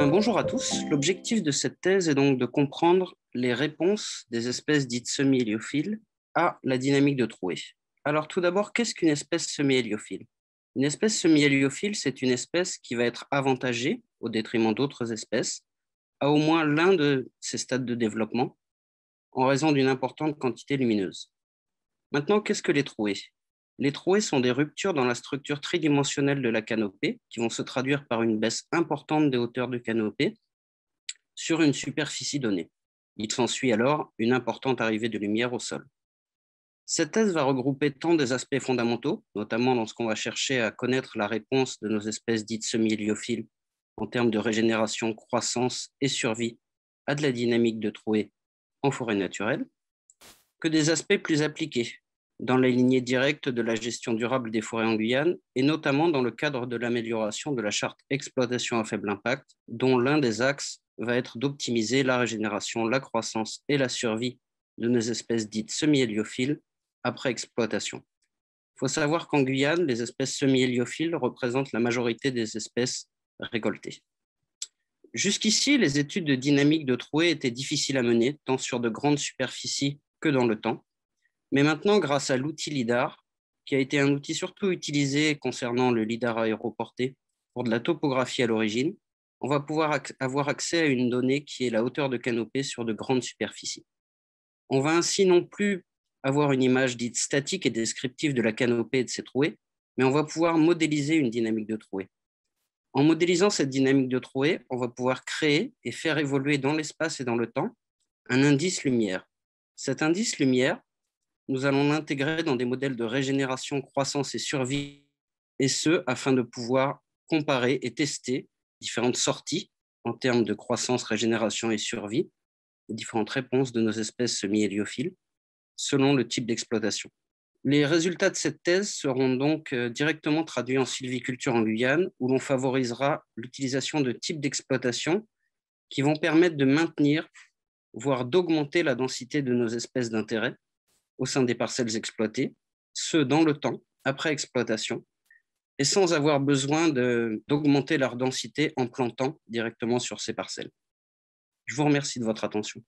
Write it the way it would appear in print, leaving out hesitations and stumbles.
Bonjour à tous. L'objectif de cette thèse est donc de comprendre les réponses des espèces dites semi-héliophiles à la dynamique de trouée. Alors tout d'abord, qu'est-ce qu'une espèce semi-héliophile? Une espèce semi-héliophile, c'est une espèce qui va être avantagée au détriment d'autres espèces à au moins l'un de ses stades de développement en raison d'une importante quantité lumineuse. Maintenant, qu'est-ce que les trouées? Les trouées sont des ruptures dans la structure tridimensionnelle de la canopée qui vont se traduire par une baisse importante des hauteurs de canopée sur une superficie donnée. Il s'ensuit alors une importante arrivée de lumière au sol. Cette thèse va regrouper tant des aspects fondamentaux, notamment lorsqu'on va chercher à connaître la réponse de nos espèces dites semi-héliophiles en termes de régénération, croissance et survie à de la dynamique de trouée en forêt naturelle, que des aspects plus appliqués dans la lignée directe de la gestion durable des forêts en Guyane et notamment dans le cadre de l'amélioration de la charte exploitation à faible impact, dont l'un des axes va être d'optimiser la régénération, la croissance et la survie de nos espèces dites semi-héliophiles après exploitation. Il faut savoir qu'en Guyane, les espèces semi-héliophiles représentent la majorité des espèces récoltées. Jusqu'ici, les études de dynamique de trouée étaient difficiles à mener, tant sur de grandes superficies que dans le temps. Mais maintenant, grâce à l'outil LIDAR, qui a été un outil surtout utilisé concernant le LIDAR aéroporté pour de la topographie à l'origine, on va pouvoir avoir accès à une donnée qui est la hauteur de canopée sur de grandes superficies. On va ainsi non plus avoir une image dite statique et descriptive de la canopée et de ses trouées, mais on va pouvoir modéliser une dynamique de trouée. En modélisant cette dynamique de trouée, on va pouvoir créer et faire évoluer dans l'espace et dans le temps un indice lumière. Cet indice lumière, nous allons l'intégrer dans des modèles de régénération, croissance et survie, et ce, afin de pouvoir comparer et tester différentes sorties en termes de croissance, régénération et survie, les différentes réponses de nos espèces semi-héliophiles, selon le type d'exploitation. Les résultats de cette thèse seront donc directement traduits en sylviculture en Guyane, où l'on favorisera l'utilisation de types d'exploitation qui vont permettre de maintenir, voire d'augmenter la densité de nos espèces d'intérêt au sein des parcelles exploitées, ce dans le temps, après exploitation, et sans avoir besoin d'augmenter leur densité en plantant directement sur ces parcelles. Je vous remercie de votre attention.